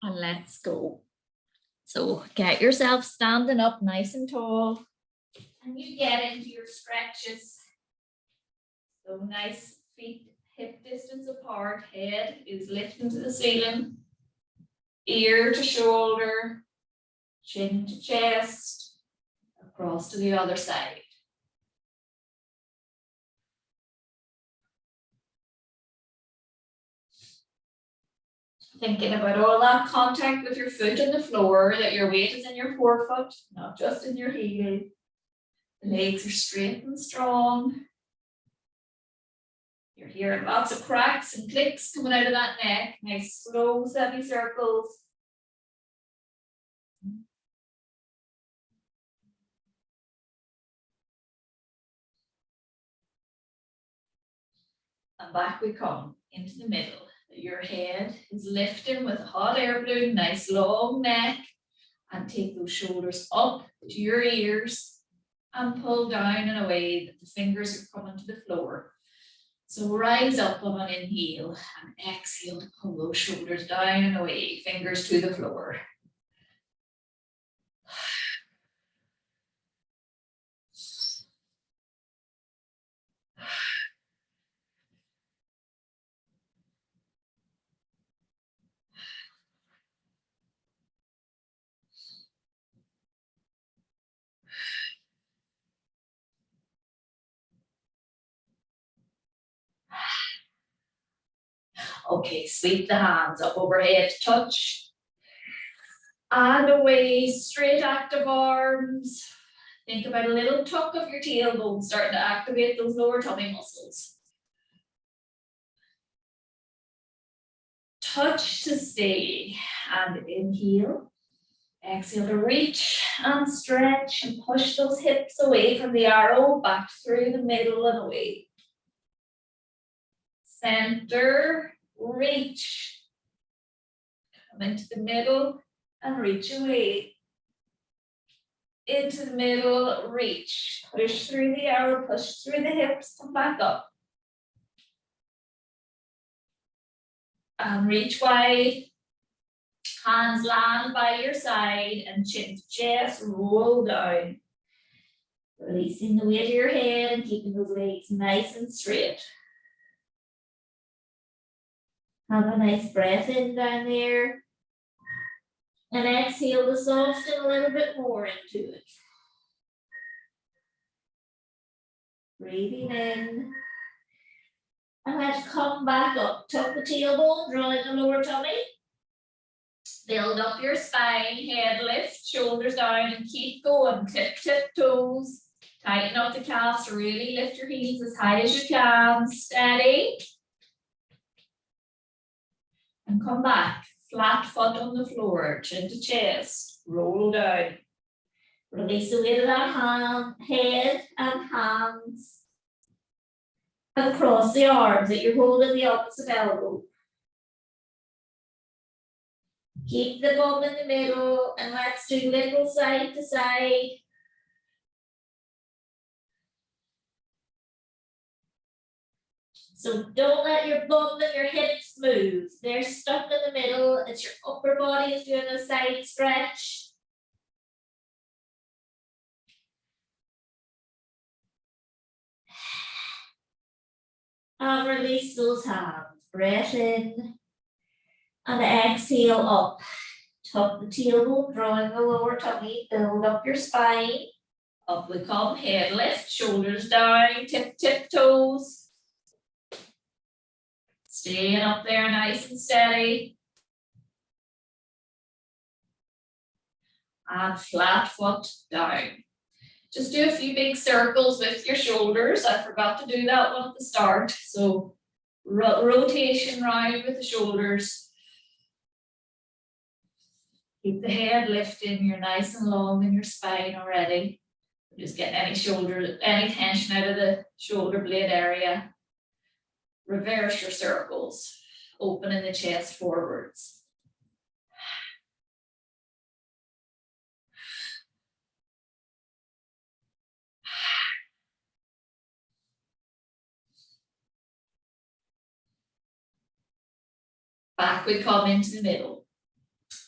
and let's go. So get yourself standing up nice and tall, and you get into your stretches. So nice feet hip distance apart, head is lifting to the ceiling, ear to shoulder, chin to chest, across to the other side. Thinking about all that contact with your foot and the floor, that your weight is in your forefoot, not just in your heel. The legs are straight and strong. You're hearing lots of cracks and clicks coming out of that neck. Nice slow semicircles. And back we come into the middle. Your head is lifting with a hot air balloon, nice long neck, and take those shoulders up to your ears and pull down in a way that the fingers are coming to the floor. So rise up on an inhale and exhale to pull those shoulders down and away, fingers to the floor. Okay, sweep the hands up overhead, touch. And away, straight active arms. Think about a little tuck of your tailbone starting to activate those lower tummy muscles. Touch to stay and inhale. Exhale to reach and stretch and push those hips away from the arrow, back through the middle and away. Center, reach. Come into the middle and reach away. Into the middle, reach. Push through the arrow, push through the hips, come back up. And reach wide. Hands land by your side and chin to chest, roll down. Releasing the weight of your head and keeping those legs nice and straight. Have a nice breath in down there. And exhale to soften a little bit more into it. Breathing in. And let's come back up. Tuck the tailbone, draw in the lower tummy. Build up your spine, head lift, shoulders down, and keep going. Tip, tip toes. Tighten up the calves, really lift your heels as high as you can. Steady. And come back. Flat foot on the floor, chin to chest. Roll down. Release the weight of that hand, head and hands. And across the arms that you're holding the opposite elbow. Keep the bum in the middle and let's do little side to side. So don't let your bum and your hips move. They're stuck in the middle. It's your upper body is doing a side stretch. And release those hands. Breath in. And exhale up. Tuck the tailbone, drawing the lower tummy. Build up your spine. Up we come. Head lift, shoulders down, tip, tip toes. Staying up there nice and steady. And flat foot down. Just do a few big circles with your shoulders. I forgot to do that one at the start. So rotation round with the shoulders. Keep the head lifting. You're nice and long in your spine already. Just get any tension out of the shoulder blade area. Reverse your circles, opening the chest forwards. Back we come into the middle.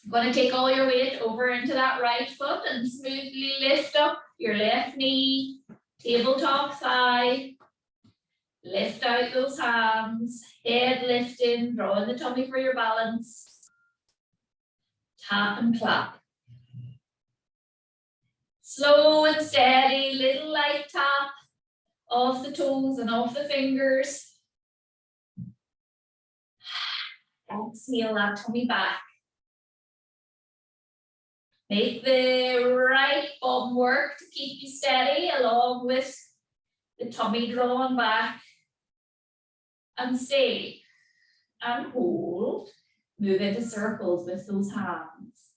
I'm going to take all your weight over into that right foot and smoothly lift up your left knee, tabletop thigh. Lift out those hands, head lifting, drawing the tummy for your balance. Tap and clap. Slow and steady, little light tap off the toes and off the fingers. Exhale that tummy back. Make the right bum work to keep you steady along with the tummy drawn back. And stay and hold. Move into circles with those hands.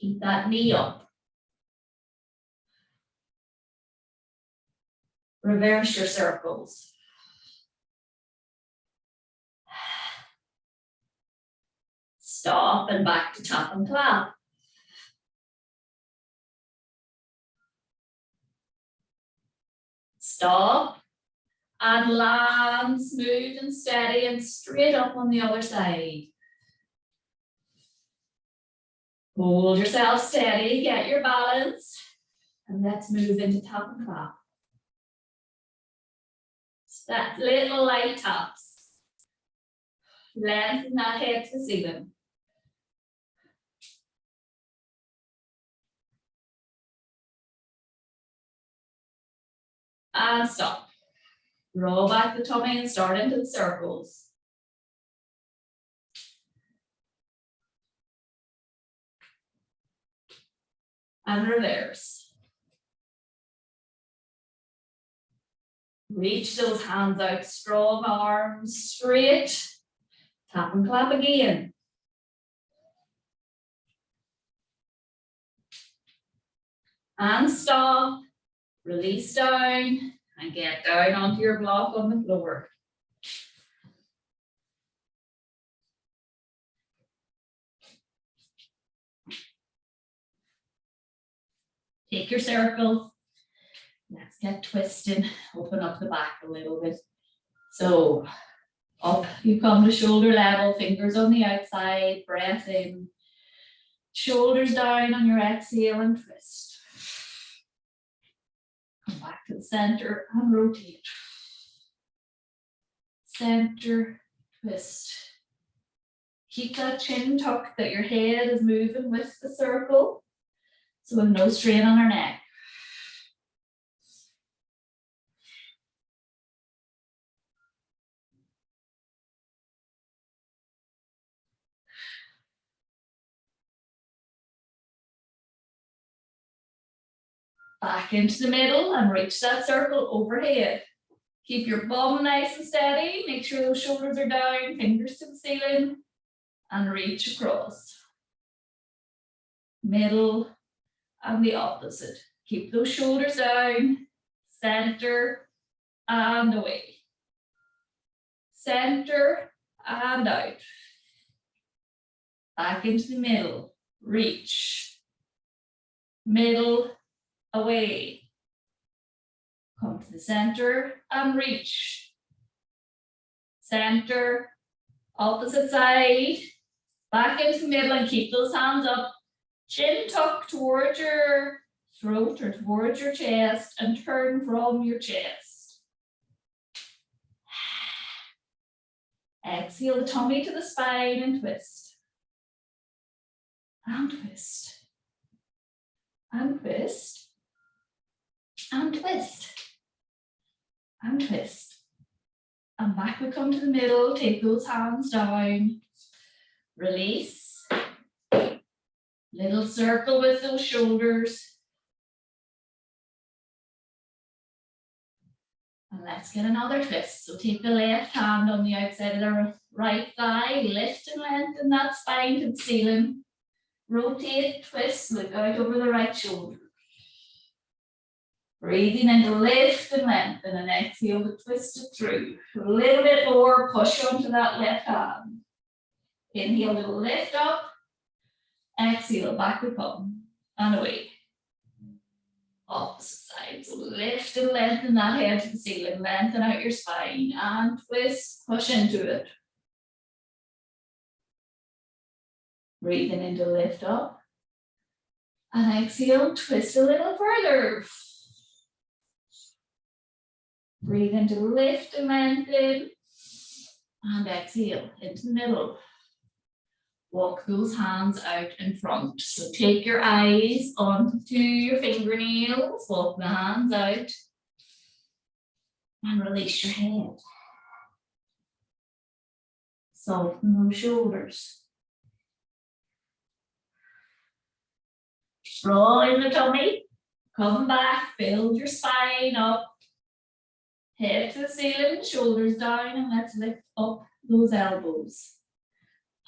Keep that knee up. Reverse your circles. Stop and back to tap and clap. Stop and land smooth and steady and straight up on the other side. Hold yourself steady, get your balance, and let's move into tap and clap. That little light taps. Lengthen that head to the ceiling. And stop. Roll back the tummy and start into the circles. And reverse. Reach those hands out, strong arms straight. Tap and clap again. And stop. Release down and get down onto your block on the floor. Take your circle. Let's get twisting. Open up the back a little bit. So up you come to shoulder level, fingers on the outside, breath in. Shoulders down on your exhale and twist. Come back to the center and rotate. Center, twist. Keep that chin tucked, that your head is moving with the circle. So with no strain on our neck. Back into the middle and reach that circle overhead. Keep your bum nice and steady. Make sure those shoulders are down, fingers to the ceiling, and reach across. Middle and the opposite. Keep those shoulders down, center and away. Center and out. Back into the middle, reach. Middle, away. Come to the center and reach. Center, opposite side. Back into the middle and keep those hands up. Chin tucked towards your throat or towards your chest and turn from your chest. Exhale the tummy to the spine and twist. And twist. And twist. And twist. And twist. And back we come to the middle. Take those hands down. Release. Little circle with those shoulders. And let's get another twist. So take the left hand on the outside of the right thigh. Lift and lengthen that spine to the ceiling. Rotate, twist, look out over the right shoulder. Breathing in to lift and lengthen and exhale to twist it through. A little bit more, push onto that left hand. Inhale to lift up. Exhale, back we come and away. Opposite side, so lift and lengthen that head to the ceiling, lengthen out your spine and twist, push into it. Breathing in to lift up. And exhale, twist a little further. Breathe in to lift and lengthen. And exhale into the middle. Walk those hands out in front. So take your eyes onto your fingernails, walk the hands out, and release your head. Soften those shoulders. Roll in the tummy, come back, build your spine up. Head to the ceiling, shoulders down, and let's lift up those elbows.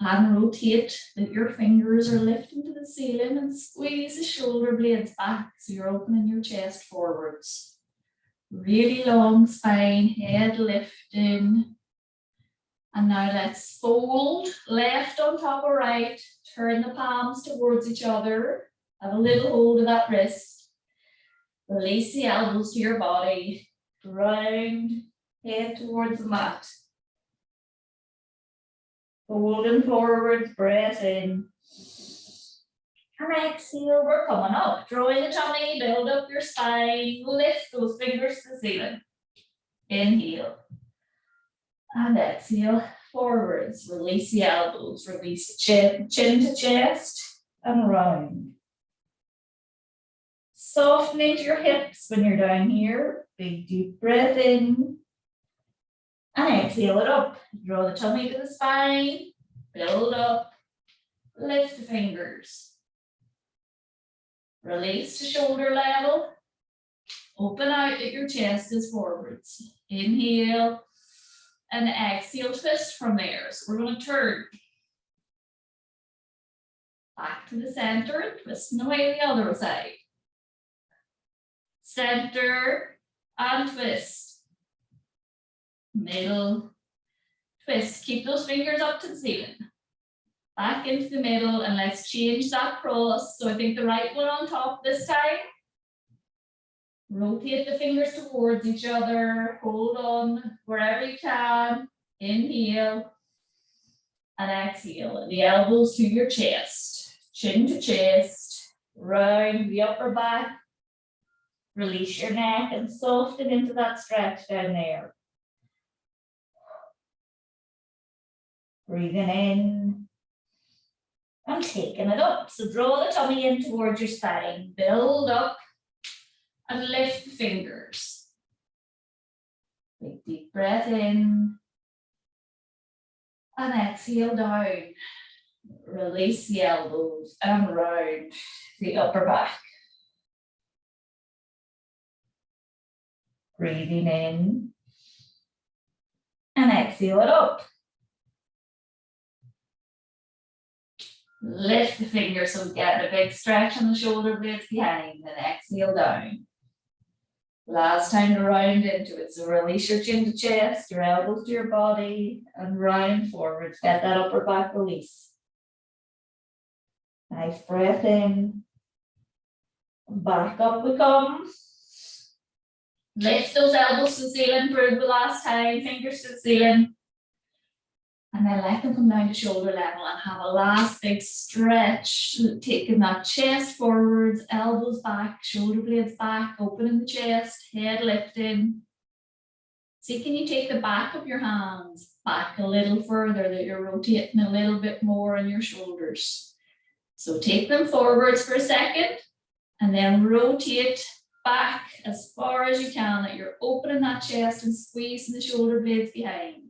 And rotate that your fingers are lifting to the ceiling and squeeze the shoulder blades back so you're opening your chest forwards. Really long spine, head lifting. And now let's fold left on top of right, turn the palms towards each other. Have a little hold of that wrist. Release the elbows to your body. Round, head towards the mat. Holding forward, breath in. And exhale, we're coming up. Drawing the tummy, build up your spine, lift those fingers to the ceiling. Inhale. And exhale, forwards. Release the elbows, release chin to chest, and round. Soften into your hips when you're down here. Big deep breath in. And exhale it up. Draw the tummy to the spine. Build up. Lift the fingers. Release to shoulder level. Open out that your chest is forwards. Inhale. And exhale, twist from there. So we're going to turn. Back to the center and twisting away the other side. Center and twist. Middle, twist. Keep those fingers up to the ceiling. Back into the middle, and let's change that cross. So I think the right one on top this time. Rotate the fingers towards each other. Hold on wherever you can. Inhale and exhale. The elbows to your chest. Chin to chest. Round the upper back. Release your neck and soften into that stretch down there. Breathing in and taking it up. So draw the tummy in towards your spine. Build up and lift the fingers. Big deep breath in and exhale down. Release the elbows and round the upper back. Breathing in and exhale it up. Lift the fingers so get a big stretch on the shoulder blades behind and exhale down. Last time to round into it. So release your chin to chest, your elbows to your body, and round forward. Get that upper back release. Nice breath in. Back up we come. Lift those elbows to the ceiling for the last time, fingers to the ceiling. And then let them come down to shoulder level and have a last big stretch. Taking that chest forwards, elbows back, shoulder blades back, opening the chest, head lifting. See, can you take the back of your hands back a little further, that you're rotating a little bit more in your shoulders. So take them forwards for a second and then rotate back as far as you can, that you're opening that chest and squeezing the shoulder blades behind.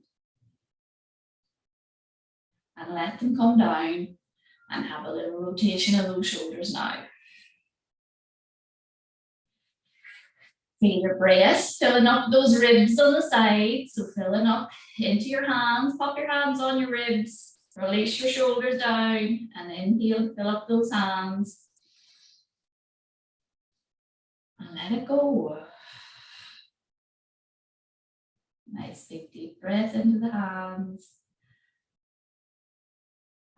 And let them come down and have a little rotation of those shoulders now. Feel your breath, filling up those ribs on the side. So filling up into your hands, pop your hands on your ribs, release your shoulders down, and inhale, fill up those hands. And let it go. Nice big deep breath into the hands.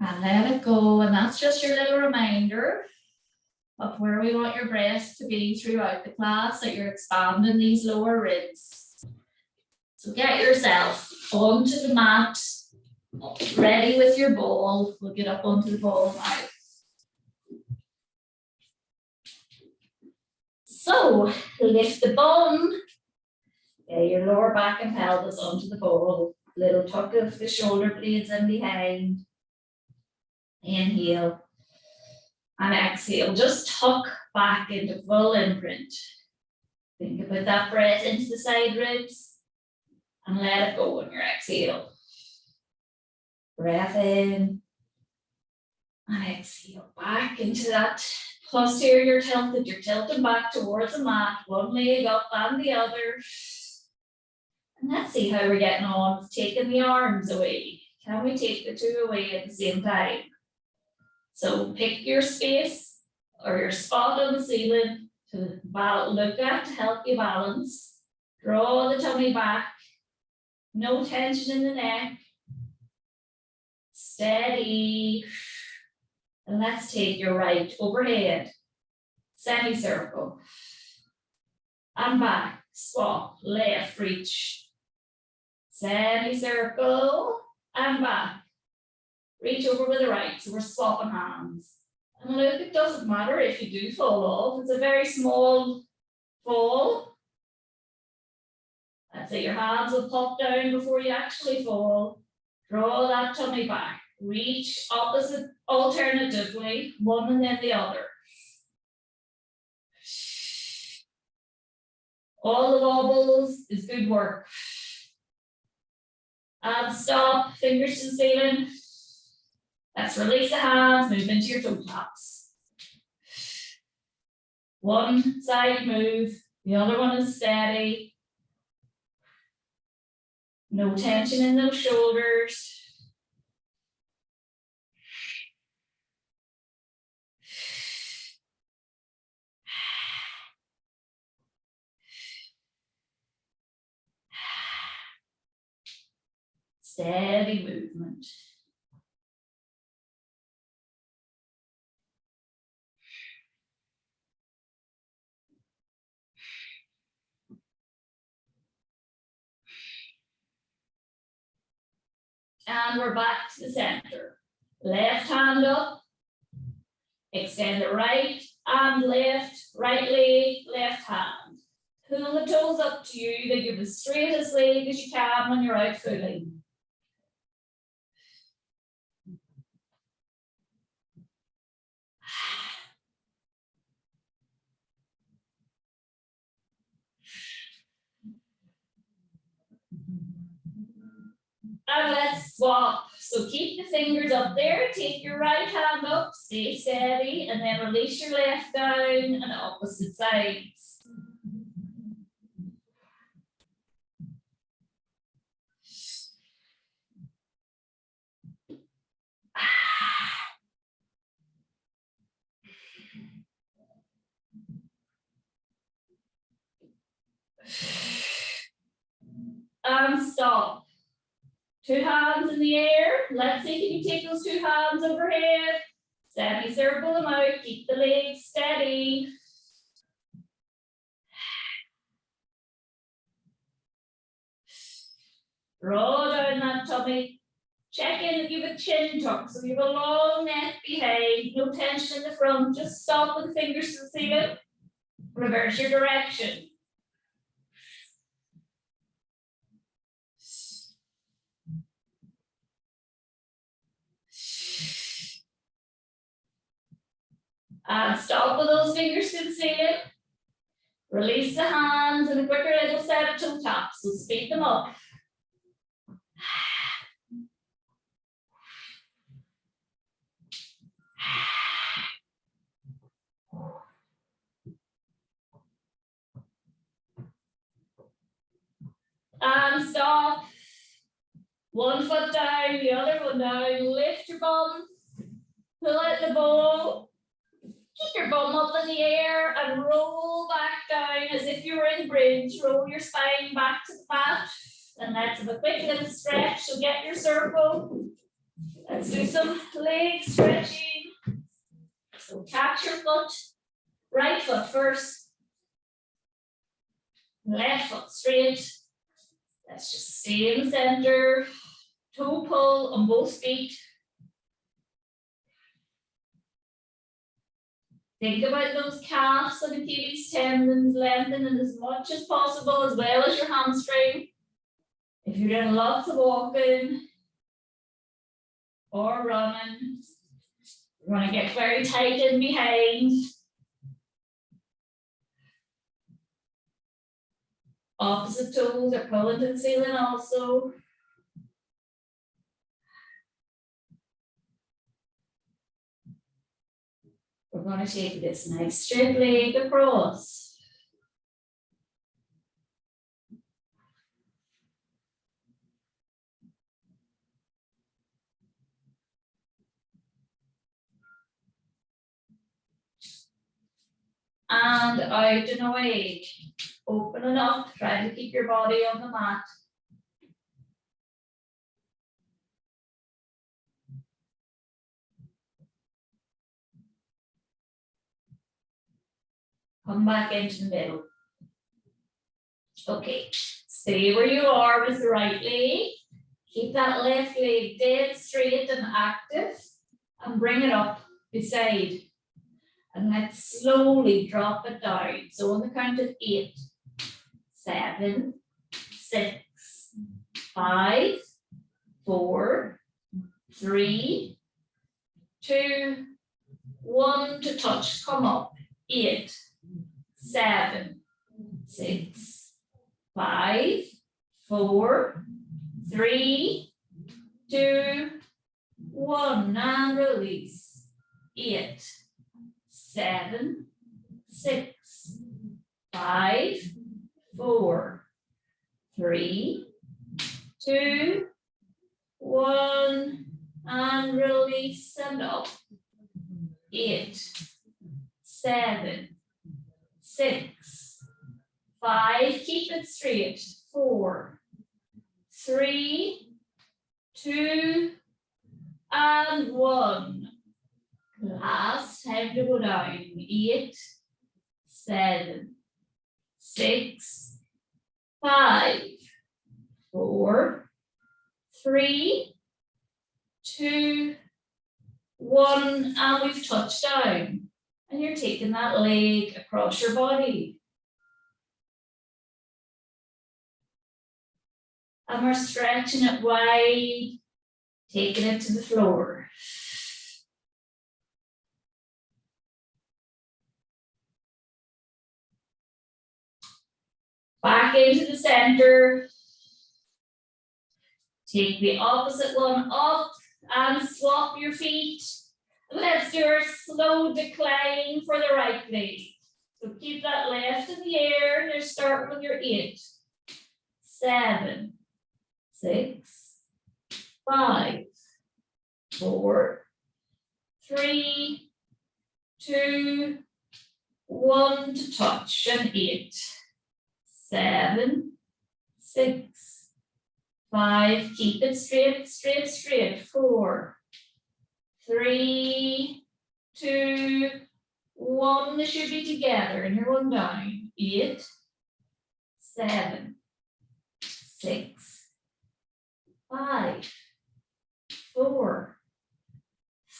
And let it go. And that's just your little reminder of where we want your breath to be throughout the class, that you're expanding these lower ribs. So get yourself onto the mat. Ready with your ball. We'll get up onto the ball now. So lift the bum. Get your lower back and pelvis onto the ball. Little tuck of the shoulder blades in behind. Inhale. And exhale. Just tuck back into full imprint. Think about that breath into the side ribs. And let it go on your exhale. Breath in. And exhale back into that posterior tilt that you're tilting back towards the mat, one leg up and the other. And let's see how we're getting on with taking the arms away. Can we take the two away at the same time? So pick your space or your spot on the ceiling to look at to help you balance. Draw the tummy back. No tension in the neck. Steady. And let's take your right overhead. Semicircle. And back. Swap. Left reach. Semicircle. And back. Reach over with the right. So we're swapping hands. And look, it doesn't matter if you do fall off. It's a very small fall. That's it. Your hands will pop down before you actually fall. Draw that tummy back. Reach opposite alternatively, one and then the other. All the wobbles is good work. And stop, fingers to the ceiling. Let's release the hands, move into your toe taps. One side move, the other one is steady. No tension in those shoulders. Steady movement. And we're back to the center. Left hand up. Extend the right and left, right leg, left hand. Pull the toes up to you to give the straightest leg as you can when you're out fully. And let's swap. So keep the fingers up there. Take your right hand up, stay steady, and then release your left down and opposite sides. And stop. Two hands in the air. Let's see, can you take those two hands overhead? Semicircle them out. Keep the legs steady. Draw down that tummy. Check in that you have a chin tuck. So you have a long neck behind. No tension in the front. Just stop with the fingers to the ceiling. Reverse your direction. And stop with those fingers to the ceiling. Release the hands and a quicker little set of toe taps. So speed them up. And stop. One foot down, the other one down. Lift your bum. Pull out the ball. Keep your bum up in the air and roll back down as if you were in bridge. Roll your spine back to the mat. And let's have a quick little stretch. So get your circle. Let's do some leg stretching. So catch your foot. Right foot first. Left foot straight. Let's just stay in the center. toe pull on both feet. Think about those calves and Achilles tendons lengthening as much as possible, as well as your hamstring. If you're doing lots of walking or running, you're going to get very tight in behind. Opposite toes are pulling to the ceiling also. We're going to take this nice straight leg across. And out and away. Opening up, try to keep your body on the mat. Come back into the middle. Okay, stay where you are with the right leg. Keep that left leg dead straight and active, and bring it up beside. And let's slowly drop it down. So on the count of 8, 7, 6, 5, 4, 3, 2, 1 to touch. Come up. 8, 7, 6, 5, 4, 3, 2, 1, and release. 8, 7, 6, 5, 4, 3, 2, 1, and release and up. 8, 7, 6, 5, keep it straight. 4, 3, 2, and 1. Last time to go down. 8, 7, 6, 5, 4, 3, 2, 1, and we've touched down. And you're taking that leg across your body. And we're stretching it wide, taking it to the floor. Back into the center. Take the opposite one up and swap your feet. Let's do our slow decline for the right leg. So keep that left in the air. Now start with your 8, 7, 6, 5, 4, 3, 2, 1 to touch, and 8, 7, 6, 5, keep it straight, straight, straight. 4, 3, 2, 1. They should be together, and you're going down. 8, 7, 6, 5, 4,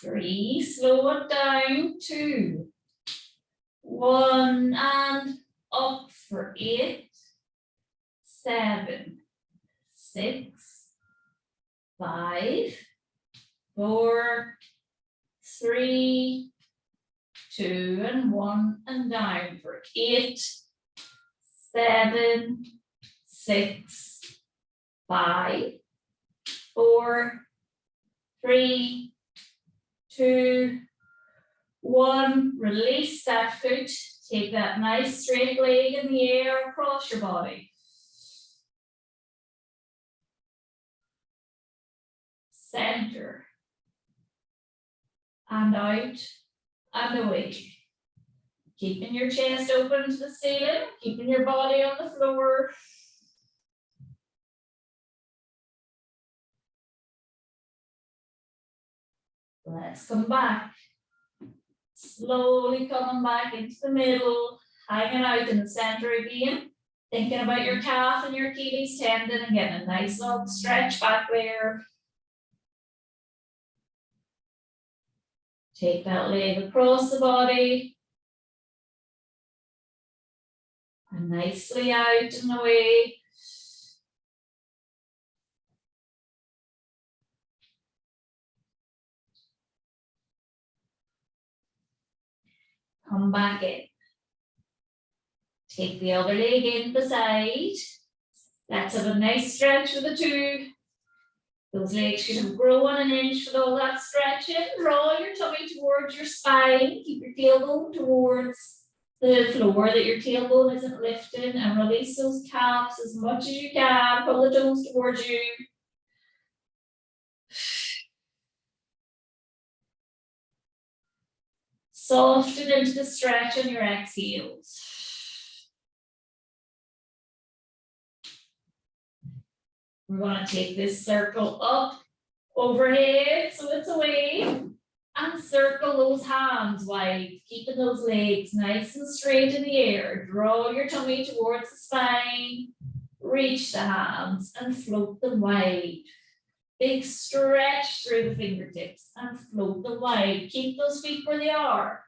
3. Slow it down. 2, 1, and up for 8, 7, 6, 5, 4, 3, 2, and 1, and down for 8, 7, 6, 5, 4, 3, 2, 1. Release that foot. Take that nice straight leg in the air across your body. Center. And out and away. Keeping your chest open to the ceiling, keeping your body on the floor. Let's come back. Slowly coming back into the middle, hanging out in the center again. Thinking about your calf and your Achilles tendon and getting a nice long stretch back there. Take that leg across the body. And nicely out and away. Come back in. Take the other leg in beside. Let's have a nice stretch for the two. Those legs should have grown an inch with all that stretching. Draw your tummy towards your spine. Keep your tailbone towards the floor, that your tailbone isn't lifting, and release those calves as much as you can. Pull the toes towards you. Soften into the stretch on your exhales. We're going to take this circle up overhead so it's a wave, and circle those hands wide, keeping those legs nice and straight in the air. Draw your tummy towards the spine, reach the hands and float them wide. Big stretch through the fingertips and float them wide. Keep those feet where they are.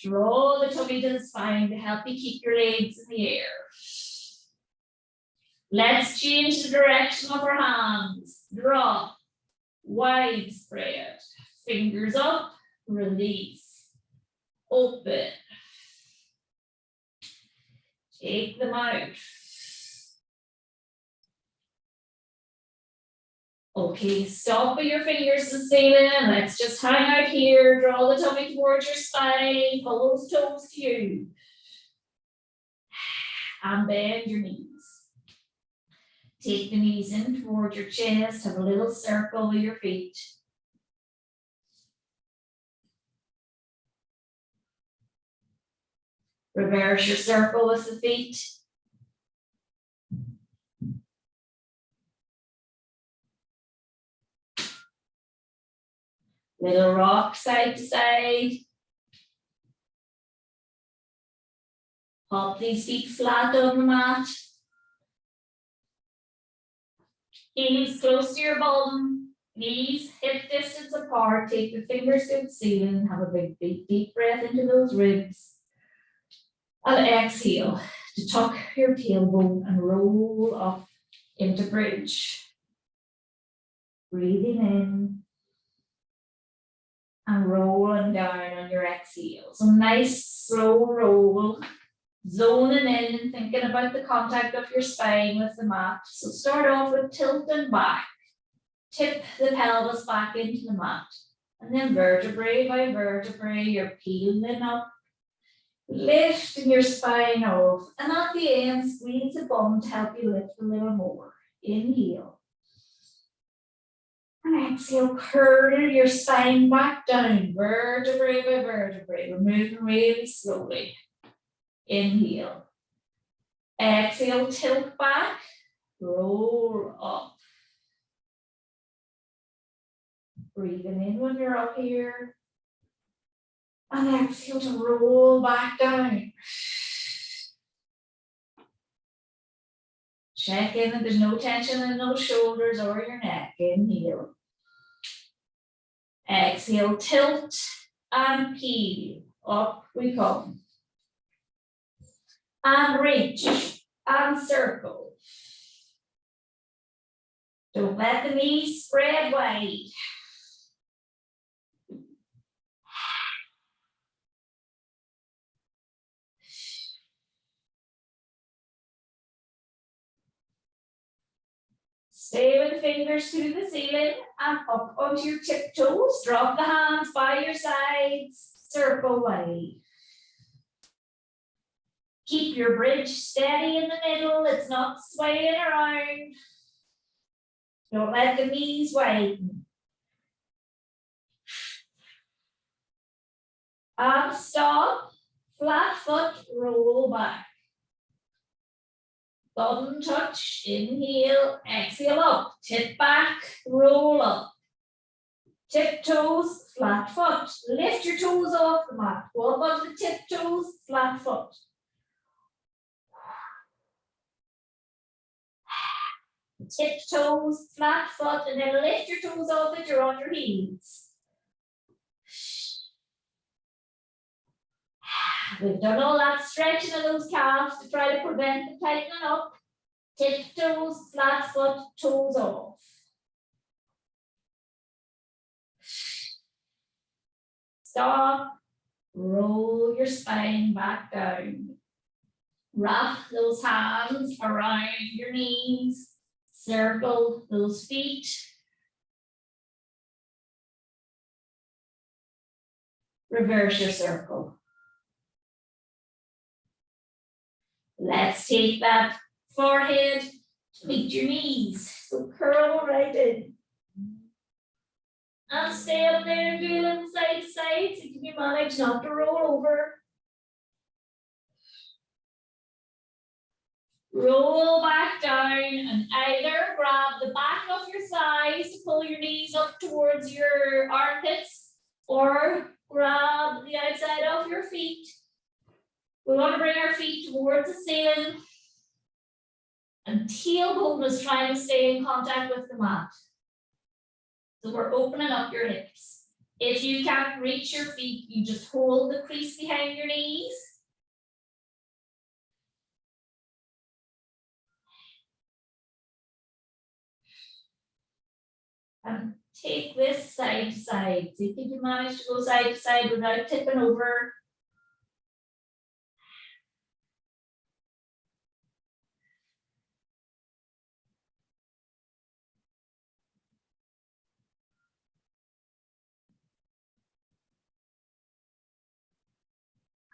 Draw the tummy to the spine to help you keep your legs in the air. Let's change the direction of our hands. Drop, wide spread, fingers up, release, open. Take them out. Okay, stop with your fingers to the ceiling. Let's just hang out here. Draw the tummy towards your spine. Pull those toes to you. And bend your knees. Take the knees in toward your chest. Have a little circle with your feet. Reverse your circle with the feet. Little rock side to side. Pop these feet flat on the mat. Heels close to your bum. Knees hip distance apart. Take your fingers to the ceiling. Have a big deep breath into those ribs. And exhale to tuck your tailbone and roll up into bridge. Breathing in. And rolling down on your exhale. So nice slow roll, zoning in and thinking about the contact of your spine with the mat. So start off with tilting back, tip the pelvis back into the mat, and then vertebrae by vertebrae, you're peeling up, lifting your spine off, and at the end, squeeze the bum to help you lift a little more. Inhale. And exhale, curl your spine back down, vertebrae by vertebrae. We're moving really slowly. Inhale. Exhale, tilt back, roll up. Breathing in when you're up here. And exhale to roll back down. Check in that there's no tension in those shoulders or your neck. Inhale. Exhale, tilt and peel. Up we come. And reach and circle. Don't let the knees spread wide. Stay with the fingers to the ceiling and up onto your tiptoes. Drop the hands by your sides. Circle wide. Keep your bridge steady in the middle. It's not swaying around. Don't let the knees widen. And stop. Flat foot, roll back. Bottom touch, inhale, exhale up, tip back, roll up. Tiptoes, flat foot. Lift your toes off the mat. Go above the tiptoes, flat foot. Tip toes, flat foot, and then lift your toes off it, you're on your heels. We've done all that stretching of those calves to try to prevent them tightening up. Tip toes, flat foot, toes off. Stop. Roll your spine back down. Wrap those hands around your knees. Circle those feet. Reverse your circle. Let's take that forehead to meet your knees. So curl right in. And stay up there and do them side to side. So you can manage not to roll over. Roll back down and either grab the back of your thighs to pull your knees up towards your armpits, or grab the outside of your feet. We want to bring our feet towards the ceiling, and tailbone is trying to stay in contact with the mat. So we're opening up your hips. If you can't reach your feet, you just hold the crease behind your knees. And take this side to side. See if you can manage to go side to side without tipping over.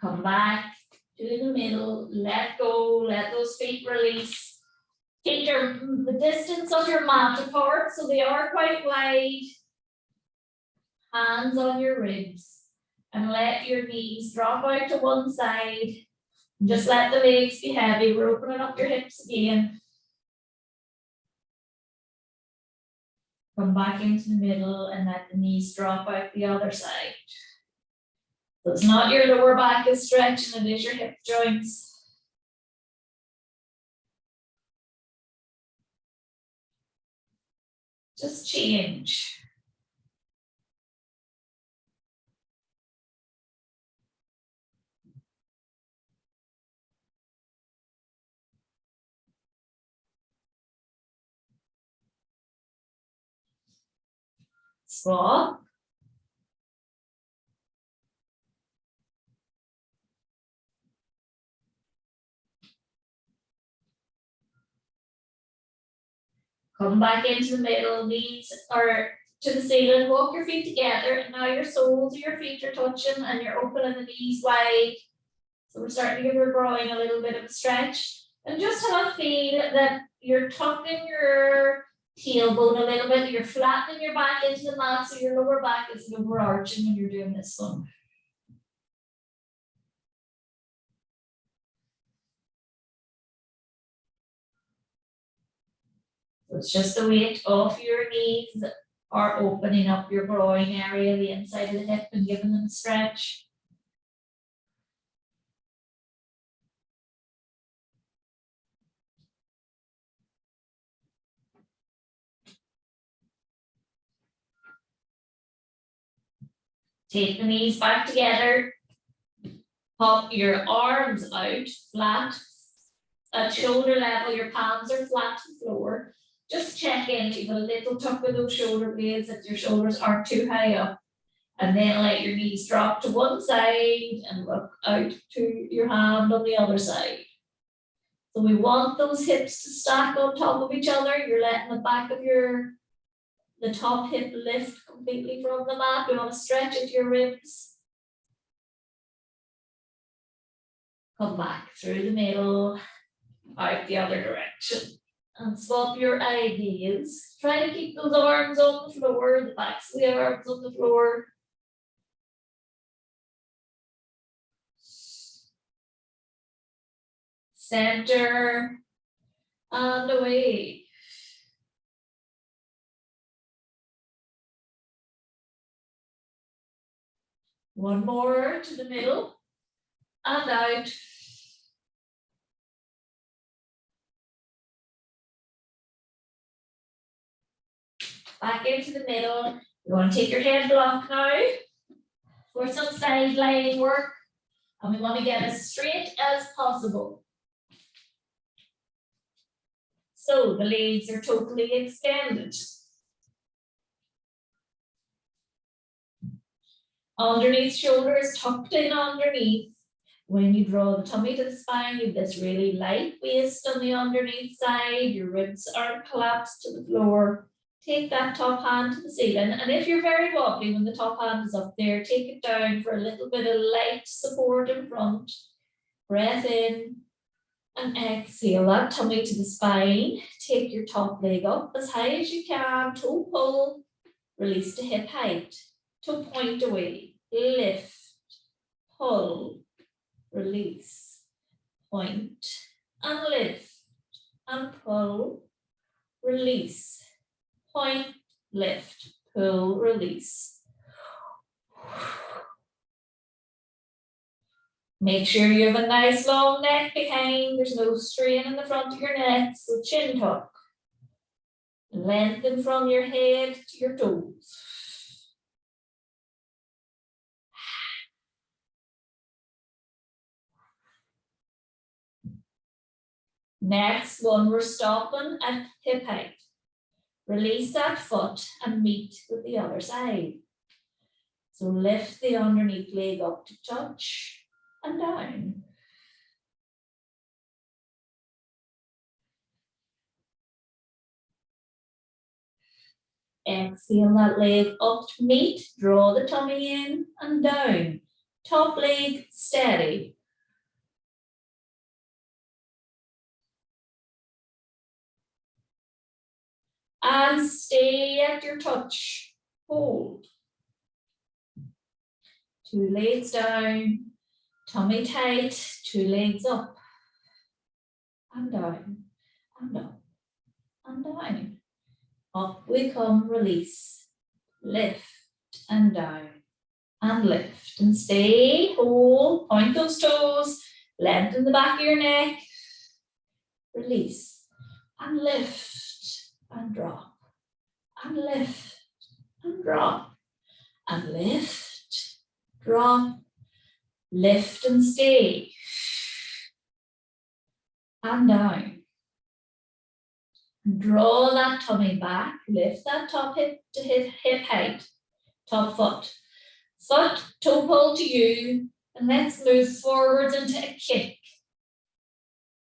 Come back to the middle, let go, let those feet release. Take the distance of your mat apart so they are quite wide. Hands on your ribs, and let your knees drop out to one side. Just let the legs be heavy. We're opening up your hips again. Come back into the middle and let the knees drop out the other side. So it's not your lower back is stretching, it is your hip joints. Just change. Swap. Come back into the middle, knees or to the ceiling, walk your feet together, and now your soles of your feet are touching and you're opening the knees wide. So we're starting to give your groin a little bit of a stretch. And just have a feel that you're tucking your tailbone a little bit, you're flattening your back into the mat so your lower back isn't overarching when you're doing this one. So it's just the weight of your knees are opening up your groin area, the inside of the hip, and giving them a stretch. Take the knees back together. Pop your arms out flat at shoulder level. Your palms are flat to the floor. Just check in, keep a little tuck with those shoulder blades that your shoulders aren't too high up. And then let your knees drop to one side and look out to your hand on the other side. So we want those hips to stack on top of each other. You're letting the back of the top hip lift completely from the mat. We want to stretch into your ribs. Come back through the middle, out the other direction. And swap your ideas. Try to keep those arms on the floor, the backs of the arms on the floor. Center and away. One more to the middle and out. back into the middle. You want to take your head block now for some side lying work. And we want to get as straight as possible. So the legs are totally extended. Underneath shoulders tucked in underneath. When you draw the tummy to the spine, you have this really light waist on the underneath side. Your ribs aren't collapsed to the floor. Take that top hand to the ceiling. And if you're very wobbly when the top hand is up there, take it down for a little bit of light support in front. Breath in and exhale that tummy to the spine. Take your top leg up as high as you can. Toe pull. Release to hip height. Toe point away. Lift. Pull. Release, point, and lift, and pull, release, point, lift, pull, release. Make sure you have a nice long neck behind. There's no strain in the front of your neck, so chin tuck. Lengthen from your head to your toes. Next one, we're stopping at hip height. Release that foot and meet with the other side. So lift the underneath leg up to touch and down. Exhale that leg up to meet, draw the tummy in and down. Top leg steady. And stay at your touch. Hold. Two legs down, tummy tight, two legs up. And down, and up, and down. Up we come, release. Lift and down. And lift and stay. Hold. Point those toes. Lengthen the back of your neck. Release. And lift. And drop, and lift, and drop, and lift, drop, lift and stay, and down. Draw that tummy back, lift that top hip to hip height, top foot. Foot, toe pull to you, and let's move forwards into a kick.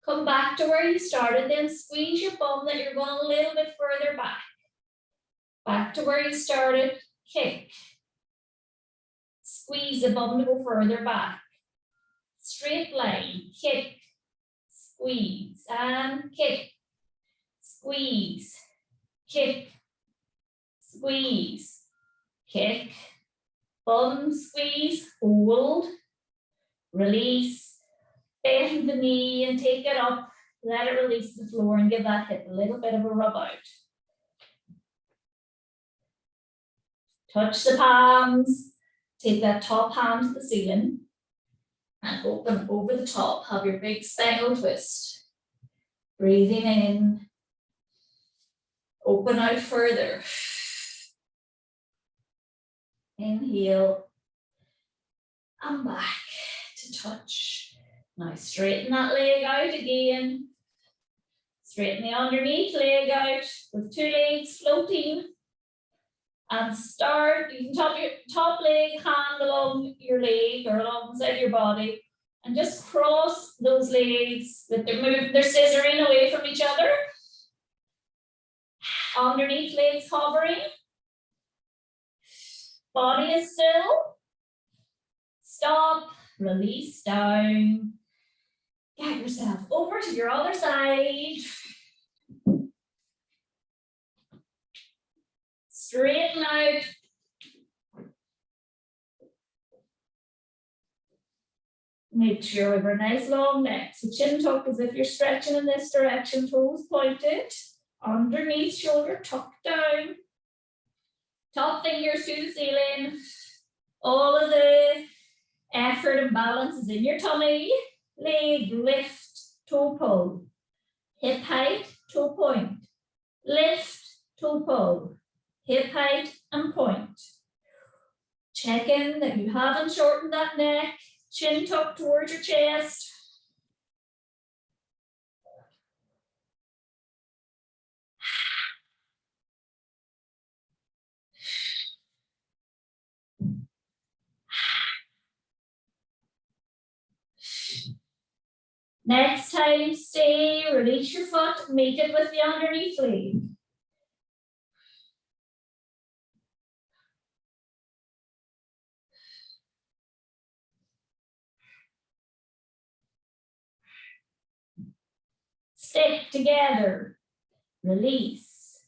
Come back to where you started, then squeeze your bum that you're going a little bit further back. Back to where you started, kick. Squeeze the bum to go further back. Straight line, kick, squeeze, and kick. Squeeze, kick, squeeze, kick. Bum squeeze, hold, release. Bend the knee and take it up. Let it release the floor and give that hip a little bit of a rub out. Touch the palms. Take that top hand to the ceiling and open over the top. Have your big spinal twist. Breathing in. Open out further. Inhale. And back to touch. Now straighten that leg out again. Straighten the underneath leg out with two legs floating. And start, you can top your top leg hand along your leg or alongside your body. And just cross those legs with their scissoring away from each other. Underneath legs hovering. Body is still. Stop, release down. Get yourself over to your other side. Straighten out. Make sure we have a nice long neck. So chin tuck as if you're stretching in this direction, toes pointed. Underneath shoulder tucked down. Top fingers to the ceiling. All of the effort and balance is in your tummy. Leg lift, toe pull. Hip height, toe point. Lift, toe pull. hip height and point. Check in that you haven't shortened that neck, chin tucked towards your chest. Next time, stay, release your foot, meet it with the underneath leg. Stick together, release.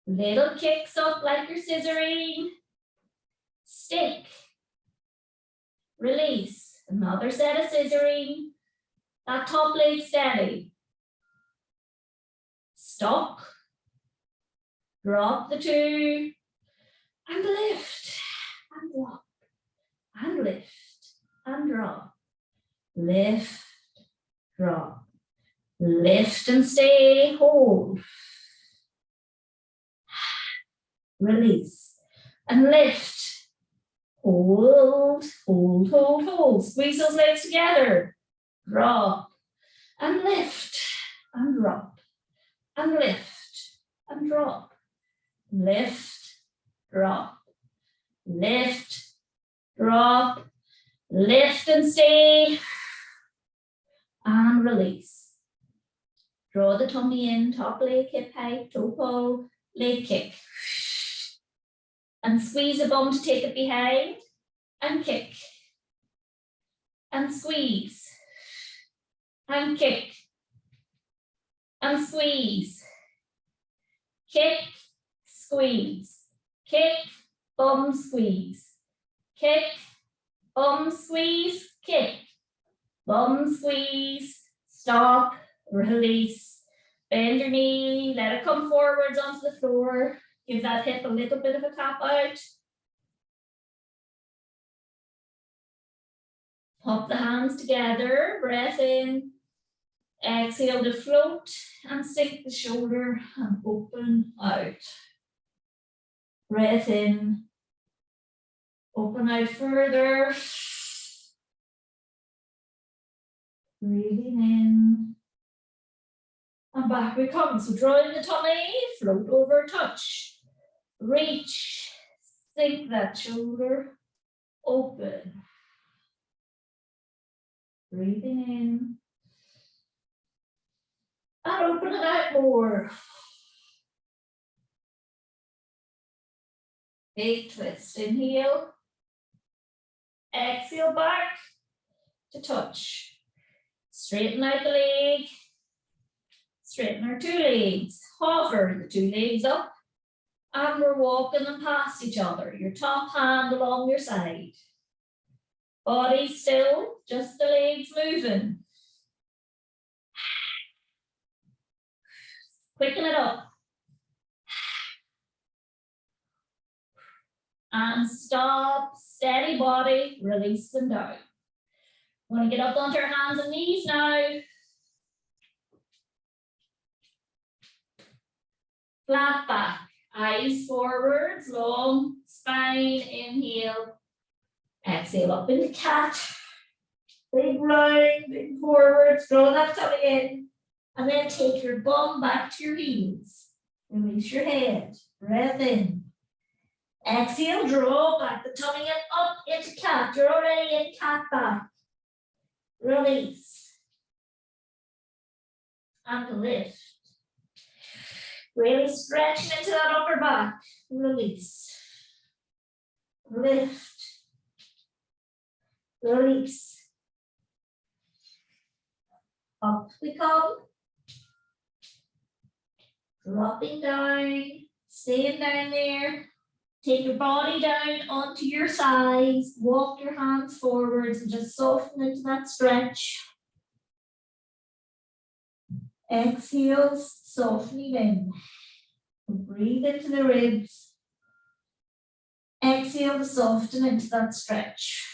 Little kicks up like you're scissoring. Stick, release. Another set of scissoring. That top leg steady. Stop. Drop the two. And lift. And drop. And lift. And drop. Lift. Drop. Lift and stay. Hold. Release. And lift. Hold. Hold, hold, hold. Squeeze those legs together. Drop. And lift. And drop. And lift. And drop. Lift. Drop. Lift. Drop. Lift and stay. And release. Draw the tummy in, top leg hip height, toe pull, leg kick. And squeeze the bum to take it behind. And kick. And squeeze. And kick. And squeeze. Kick, squeeze. Kick, bum squeeze. Kick, bum squeeze, kick. Bum squeeze, stop, release. Bend your knee, let it come forwards onto the floor. Give that hip a little bit of a tap out. Pop the hands together, breath in. Exhale to float and sink the shoulder and open out. Breath in. Open out further. Breathing in. And back we come. So draw in the tummy, float over, touch. Reach. Sink that shoulder. Open. Breathing in. And open it out more. Big twist. Inhale. Exhale back to touch. Straighten out the leg. Straighten our two legs. Hover the two legs up. And we're walking them past each other. Your top hand along your side. Body still, just the legs moving. Quicken it up. And stop, steady body, release them down. We're going to get up onto our hands and knees now. Flat back, eyes forwards, long spine, inhale. Exhale up into cat. Big round, big forwards, draw that tummy in. And then take your bum back to your heels. Release your head, breath in. Exhale, draw back the tummy in, up into cat. You're already in cat back. Release. And lift. Really stretching into that upper back. Release. Lift. Release. Up we come. Dropping down. Staying down there. Take your body down onto your sides. Walk your hands forwards and just soften into that stretch. Exhale, softening in. Breathe into the ribs. Exhale to soften into that stretch.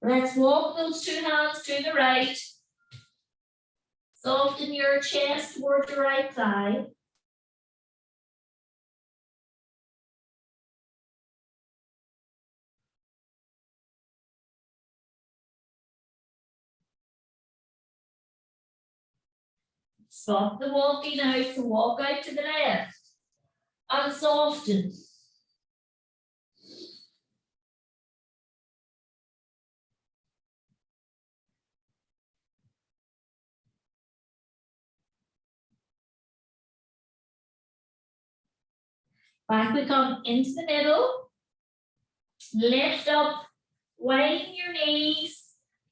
Let's walk those two hands to the right. Soften your chest towards your right thigh. Stop the walking out, so walk out to the left. And soften. Back we come into the middle. Lift up, widen your knees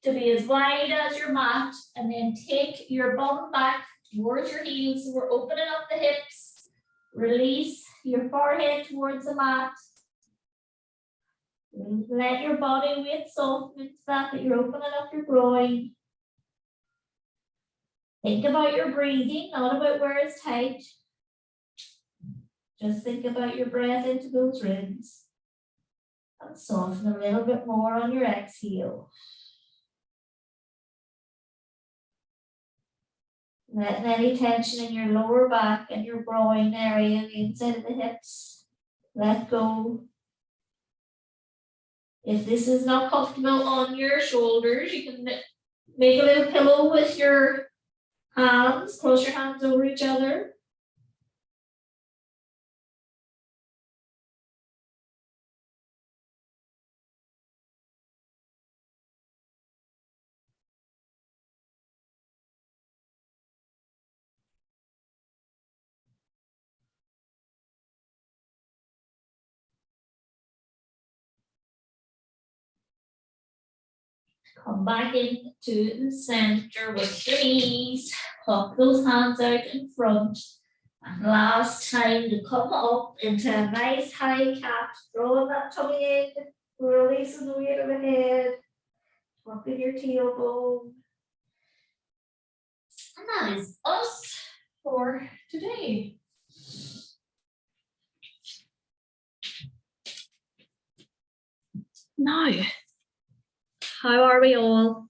to be as wide as your mat, and then take your bum back towards your heels. So we're opening up the hips. Release your forehead towards the mat. Let your body weight soften into that you're opening up your groin. Think about your breathing, not about where it's tight. Just think about your breath into those ribs. And soften a little bit more on your exhale. Letting any tension in your lower back and your groin area and the inside of the hips, let go. If this is not comfortable on your shoulders, you can make a little pillow with your hands, cross your hands over each other. Come back into the center with your knees. Pop those hands out in front. And last time to come up into a nice high cat. Drawing that tummy in. Releasing the weight of the head. Tucking your tailbone. And that is us for today. Now, how are we all?